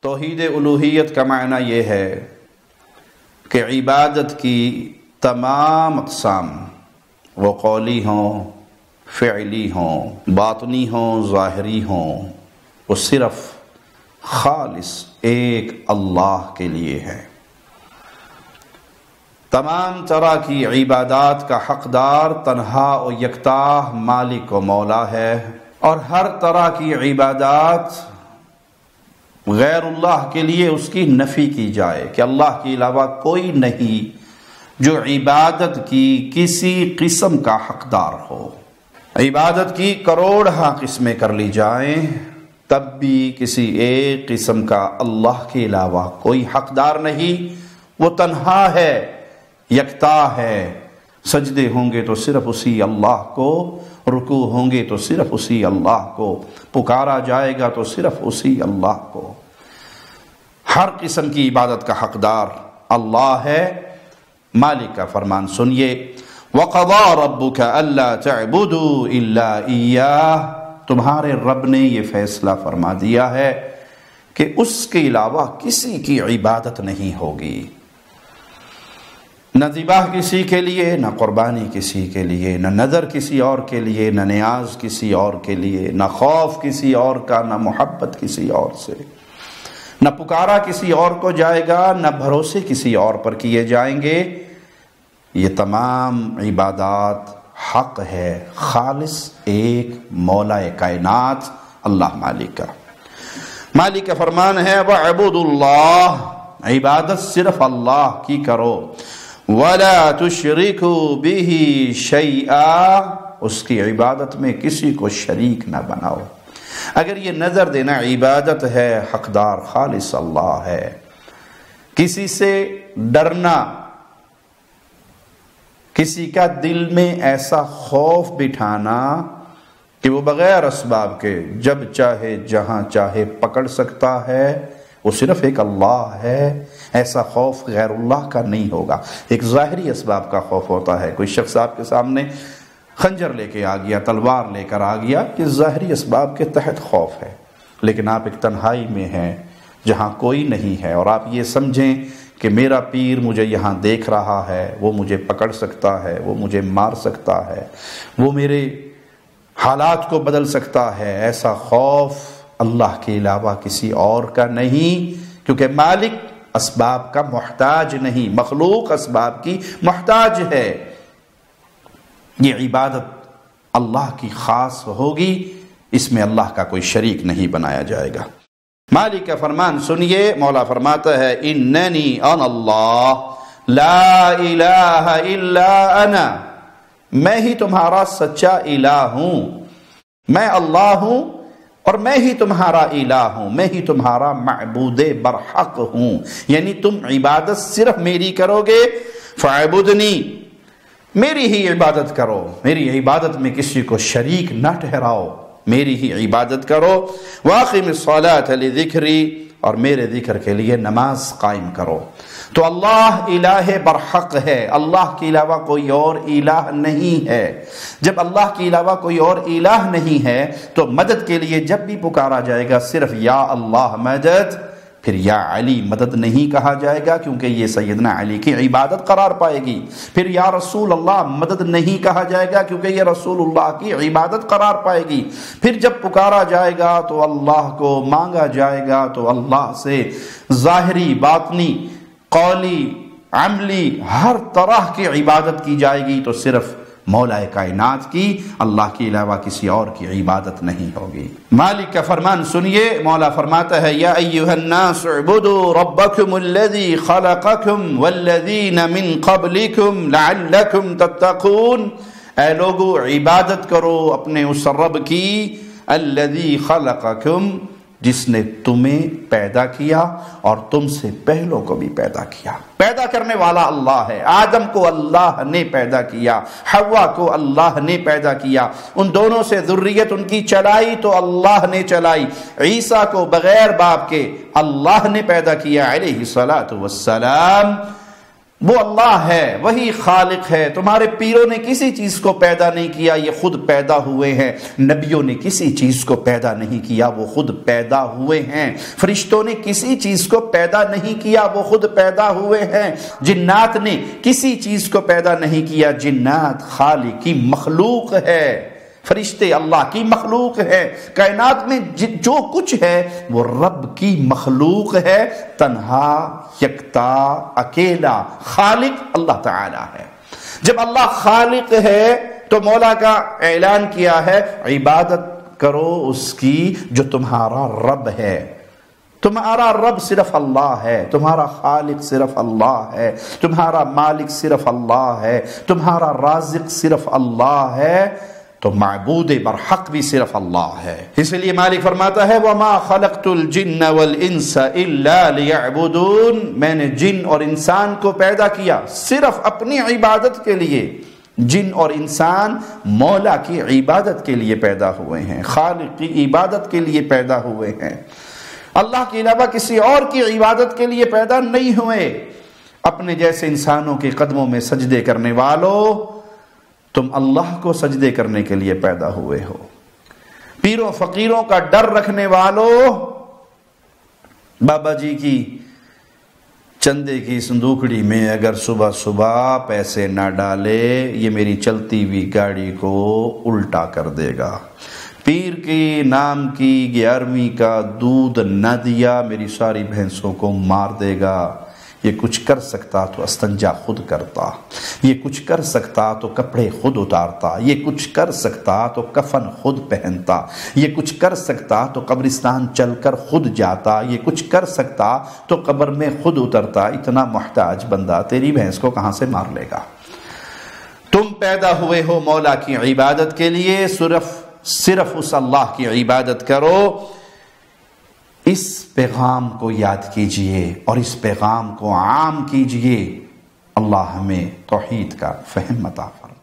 توحید الوہیت کا معنی یہ ہے کہ عبادت کی تمام اقسام، وہ قولی ہوں، فعلی ہوں، باطنی ہوں، ظاہری ہوں، وہ صرف خالص ایک اللہ کے لیے ہے۔ تمام طرح کی عبادات کا حقدار تنہا و یکتا مالک و مولا ہے، اور ہر طرح کی عبادات غیر اللہ کے لیے اس کی نفی کی جائے کہ اللہ کے علاوہ کوئی نہیں جو عبادت کی کسی قسم کا حقدار ہو۔ عبادت کی کروڑہ قسمیں کر لی جائیں تب بھی کسی ایک قسم کا اللہ کے علاوہ کوئی حقدار نہیں، وہ تنہا ہے، یکتا ہے۔ سجدے ہوں گے تو صرف اسی اللہ کو، رکوع ہوں گے تو صرف اسی اللہ کو، پکارا جائے گا تو صرف اسی اللہ کو۔ ہر قسم کی عبادت کا حقدار اللہ ہے۔ مالک کا فرمان سنیے، وَقَضَىٰ رَبُّكَ أَلَّا تَعْبُدُوا إِلَّا إِيَّاهُ، تمہارے رب نے یہ فیصلہ فرما دیا ہے کہ اس کے علاوہ کسی کی عبادت نہیں ہوگی، نہ ذبح کسی کے لیے، نہ قربانی کسی کے لیے، نہ نذر کسی اور کے لیے، نہ نیاز کسی اور کے لیے، نہ خوف کسی اور کا، نہ محبت کسی اور سے، نہ پکارا کسی اور کو جائے گا، نہ بھروسے کسی اور پر کیے جائیں گے۔ یہ تمام عبادات حق ہے خالص ایک مولا کائنات اللہ مالک کا۔ مالک کا فرمان ہے وَاعْبُدُوا اللَّهَ، عبادت صرف اللہ کی کرو، وَلَا تُشْرِكُوا بِهِ شَيْئًا، اس کی عبادت میں کسی کو شریک نہ بناؤ۔ اگر یہ نظر دینا عبادت ہے، حقدار خالص اللہ ہے۔ کسی سے ڈرنا، کسی کا دل میں ایسا خوف بٹھانا کہ وہ بغیر اسباب کے جب چاہے جہاں چاہے پکڑ سکتا ہے، وہ صرف ایک اللہ ہے، ایسا خوف غیر اللہ کا نہیں ہوگا۔ ایک ظاہری اسباب کا خوف ہوتا ہے، کوئی شخص آپ کے سامنے خنجر لے کے آ گیا، تلوار لے کر آ گیا، یہ ظاہری اسباب کے تحت خوف ہے۔ لیکن آپ ایک تنہائی میں ہیں جہاں کوئی نہیں ہے، اور آپ یہ سمجھیں کہ میرا پیر مجھے یہاں دیکھ رہا ہے، وہ مجھے پکڑ سکتا ہے، وہ مجھے مار سکتا ہے، وہ میرے حالات کو بدل سکتا ہے، ایسا خوف اللہ کے علاوہ کسی اور کا نہیں، کیونکہ مالک اسباب کا محتاج نہیں، مخلوق اسباب کی محتاج ہے۔ یہ عبادت اللہ کی خاص ہوگی، اس میں اللہ کا کوئی شریک نہیں بنایا جائے گا۔ مالک کا فرمان سنیے، مولا فرماتا ہے اننی انا اللہ لا الہ الا انا، میں ہی تمہارا سچا الہ ہوں، میں اللہ ہوں اور میں ہی تمہارا الہ ہوں، میں ہی تمہارا معبود برحق ہوں، یعنی تم عبادت صرف میری کرو گے، فاعبدنی، میری ہی عبادت کرو، میری عبادت میں کسی کو شریک نہ ٹھہراؤ، میری ہی عبادت کرو، واقم الصلاۃ لذکری، اور میرے ذکر کے لیے نماز قائم کرو۔ تو اللہ الہ برحق ہے، اللہ کے علاوہ کوئی اور الہ نہیں ہے۔ جب اللہ کے علاوہ کوئی اور الہ نہیں ہے تو مدد کے لیے جب بھی پکارا جائے گا صرف یا اللہ مدد، پھر یا علی مدد نہیں کہا جائے گا کیونکہ یہ سیدنا علی کی عبادت قرار پائے گی۔ پھر یا رسول اللہ مدد نہیں کہا جائے گا کیونکہ یہ رسول اللہ کی عبادت قرار پائے گی۔ پھر جب پکارا جائے گا تو اللہ کو مانگا جائے گا تو اللہ سے ظاہری، باطنی، قولی، عملی ہر طرح کی عبادت کی جائے گی، تو صرف مولا کائنات کی، اللہ کے علاوہ کسی اور کی عبادت نہیں ہوگی۔ مالک کا فرمان سنیے، مولا فرماتا ہے یا ایھا الناس اعبدوا ربکم الذی خلقکم والذین من قبلکم لعلکم تتقون، اے لوگو عبادت کرو اپنے اس رب کی، الذی خلقکم، جس نے تمہیں پیدا کیا اور تم سے پہلوں کو بھی پیدا کیا۔ پیدا کرنے والا اللہ ہے۔ آدم کو اللہ نے پیدا کیا، حوا کو اللہ نے پیدا کیا، ان دونوں سے ذریت ان کی چلائی تو اللہ نے چلائی۔ عیسیٰ کو بغیر باپ کے اللہ نے پیدا کیا علیہ الصلاۃ والسلام۔ وہ اللہ ہے، وہی خالق ہے۔ تمہارے پیروں نے کسی چیز کو پیدا نہیں کیا، یہ خود پیدا ہوئے ہیں۔ نبیوں نے کسی چیز کو پیدا نہیں کیا، وہ خود پیدا ہوئے ہیں۔ فرشتوں نے کسی چیز کو پیدا نہیں کیا، وہ خود پیدا ہوئے ہیں۔ جنات نے کسی چیز کو پیدا نہیں کیا، جنات خالق کی مخلوق ہے، فرشتے اللہ کی مخلوق ہے۔ کائنات میں جو کچھ ہے وہ رب کی مخلوق ہے۔ تنہا، یکتا، اکیلا خالق اللہ تعالی ہے۔ جب اللہ خالق ہے تو مولا کا اعلان کیا ہے عبادت کرو اس کی جو تمہارا رب ہے۔ تمہارا رب صرف اللہ ہے، تمہارا خالق صرف اللہ ہے، تمہارا مالک صرف اللہ ہے، تمہارا رازق صرف اللہ ہے، تو معبود برحق بھی صرف اللہ ہے۔ اس لیے مالک فرماتا ہے وَمَا خَلَقْتُ الْجِنَّ وَالْإِنسَ إِلَّا لِيَعْبُدُونَ، میں نے جن اور انسان کو پیدا کیا صرف اپنی عبادت کے لیے۔ جن اور انسان مولا کی عبادت کے لیے پیدا ہوئے ہیں، خالق کی عبادت کے لیے پیدا ہوئے ہیں، اللہ کے علاوہ کسی اور کی عبادت کے لیے پیدا نہیں ہوئے۔ اپنے جیسے انسانوں کے قدموں میں سجدے کرنے والوں، تم اللہ کو سجدے کرنے کے لیے پیدا ہوئے ہو۔ پیروں فقیروں کا ڈر رکھنے والوں، بابا جی کی چندے کی صندوقڑی میں اگر صبح صبح پیسے نہ ڈالے یہ میری چلتی ہوئی گاڑی کو الٹا کر دے گا، پیر کے نام کی 11ویں کا دودھ نہ دیا میری ساری بھینسوں کو مار دے گا، یہ کچھ کر سکتا تو استنجا خود کرتا، یہ کچھ کر سکتا تو کپڑے خود اتارتا، یہ کچھ کر سکتا تو کفن خود پہنتا، یہ کچھ کر سکتا تو قبرستان چل کر خود جاتا، یہ کچھ کر سکتا تو قبر میں خود اترتا۔ اتنا محتاج بندہ تیری بھینس کو کہاں سے مار لے گا؟ تم پیدا ہوئے ہو مولا کی عبادت کے لیے، صرف اس اللہ کی عبادت کرو۔ اس پیغام کو یاد کیجئے اور اس پیغام کو عام کیجئے۔ اللہ ہمیں توحید کا فہم عطا فرمائے۔